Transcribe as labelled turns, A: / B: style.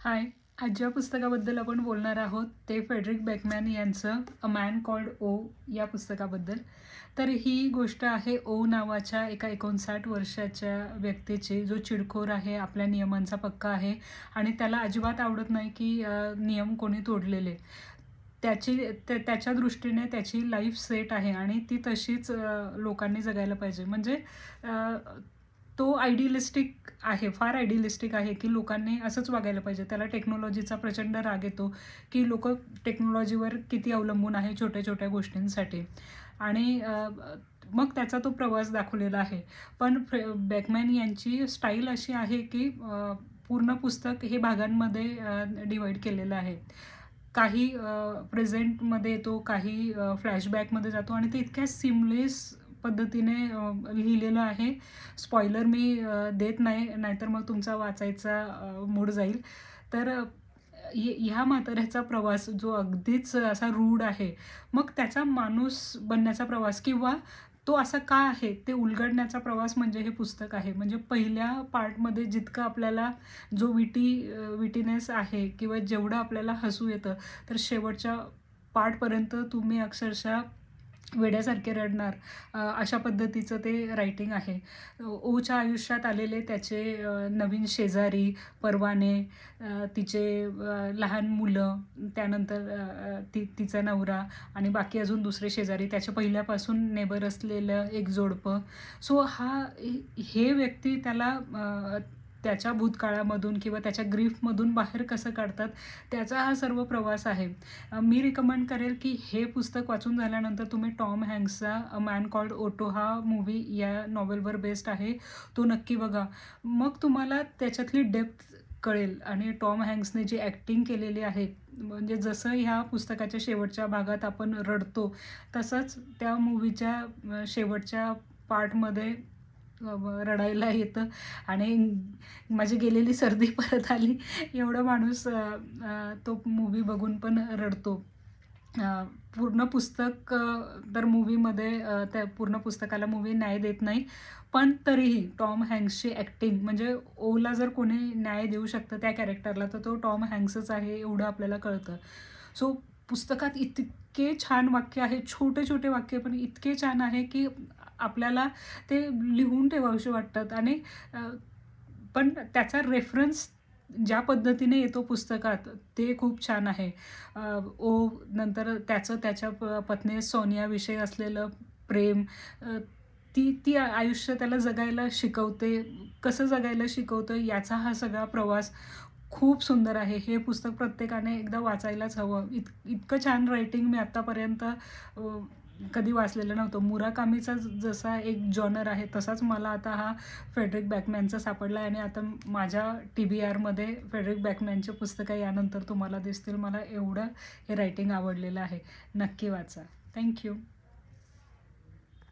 A: हाय. आज ज्या पुस्तकाबद्दल आपण बोलणार आहोत ते फ्रेडरिक बेकमॅन यांचं अ मॅन कॉल्ड ओ या पुस्तकाबद्दल. तर ही गोष्ट आहे ओ नावाच्या एका 59 वर्षाच्या व्यक्तीची, जो चिडखोर आहे, आपल्या नियमांचा पक्का आहे आणि त्याला अजिबात आवडत नाही की नियम कोणी तोडलेले. त्याच्या दृष्टीने त्याची लाईफ सेट आहे आणि ती तशीच लोकांनी जगायला पाहिजे. म्हणजे अ, तो आयडियलिस्टिक आहे, फार आयडियलिस्टिक आहे की लोकांनी असंच वागायला पाहिजे. त्याला टेक्नॉलॉजीचा प्रचंड राग येतो की लोकं टेक्नॉलॉजीवर किती अवलंबून आहे छोट्या-छोट्या गोष्टींसाठी. आणि मग त्याचा तो प्रवास दाखवलेला आहे. पण बेकमॅन यांची स्टाईल अशी आहे की पूर्ण पुस्तक हे भागांमध्ये डिव्हाईड केलेलं आहे. काही प्रेझेंटमध्ये येतो, काही फ्लॅशबॅकमध्ये जातो आणि ते इतक्या सीमलेस पद्धतीने लिहिलेलं आहे. स्पॉइलर मी देत नाही, नाहीतर मग तुमचा वाचायचा मूड जाईल. तर ह्या म्हाताऱ्याचा प्रवास जो अगदीच असा रूढ आहे, मग त्याचा माणूस बनण्याचा प्रवास किंवा तो असा का आहे ते उलगडण्याचा प्रवास म्हणजे हे पुस्तक आहे. म्हणजे पहिल्या पार्टमध्ये जितकं आपल्याला जो विटीनेस आहे किंवा जेवढं आपल्याला हसू येतं, तर शेवटच्या पार्टपर्यंत तुम्ही अक्षरशः वेड्यासारखे रडणार, अशा पद्धतीचं ते रायटिंग आहे. ओच्या आयुष्यात आलेले त्याचे नवीन शेजारी, परवाने, तिचे लहान मुलं, त्यानंतर तिचा नवरा आणि बाकी अजून दुसरे शेजारी, त्याच्या पहिल्यापासून नेबर असलेलं एक जोडपं. सो हे व्यक्ती त्याला त्याच्या भूतकाळामधून किंवा त्याच्या ग्रीफमधून बाहेर कसं काढतात, त्याचा हा सर्व प्रवास आहे. मी रिकमेंड करेल की हे पुस्तक वाचून झाल्यानंतर तुम्ही टॉम हँक्सचा अ मॅन कॉल्ड ओटो हा मूव्ही या नॉव्हेलवर बेस्ड आहे, तो नक्की बघा. मग तुम्हाला त्याच्यातली डेप्थ कळेल आणि टॉम हँक्सने जी ॲक्टिंग केलेली आहे, म्हणजे जसं ह्या पुस्तकाच्या शेवटच्या भागात आपण रडतो, तसंच त्या मूव्हीच्या शेवटच्या पार्टमध्ये रडायला येतं आणि माझी गेलेली सर्दी परत आली एवढा माणूस तो मूव्ही बघून पण रडतो. पूर्ण पुस्तक तर मूव्हीमध्ये त्या पूर्ण पुस्तकाला मूव्ही न्याय देत नाही. पण तरीही टॉम हँक्सची ॲक्टिंग म्हणजे ओला जर कोणी न्याय देऊ शकतं त्या कॅरेक्टरला, तर तो टॉम हँक्सच आहे एवढं आपल्याला कळतं. सो पुस्तकात इतके छान वाक्य आहेत, छोटे-छोटे वाक्य पण इतके छान आहे की आपल्याला ते लिहून ठेवावेसे वाटतात आणि अ, पण त्याचा रेफरन्स ज्या पद्धतीने येतो पुस्तकात ते खूप छान आहे. नंतर त्याचं त्याच्या पत्नी सोनियाविषयी असलेलं प्रेम, अ, ती ती आयुष्य त्याला जगायला शिकवते. कसं जगायला शिकवतं याचा हा सगळा प्रवास खूप सुंदर आहे. हे पुस्तक प्रत्येकाने एकदा वाचायलाच हवं. इतकं छान रायटिंग मी आत्तापर्यंत कधी वाचलेलं नव्हतं. मुराकामीचा जसा एक जॉनर आहे, तसाच मला आता हा फ्रेडरिक बॅकमॅनचा सापडला आहे आणि आता माझ्या TBRमध्ये फ्रेडरिक बॅकमॅनची पुस्तकं यानंतर तुम्हाला दिसतील. मला एवढं हे रायटिंग आवडलेलं आहे. नक्की वाचा. Thank you.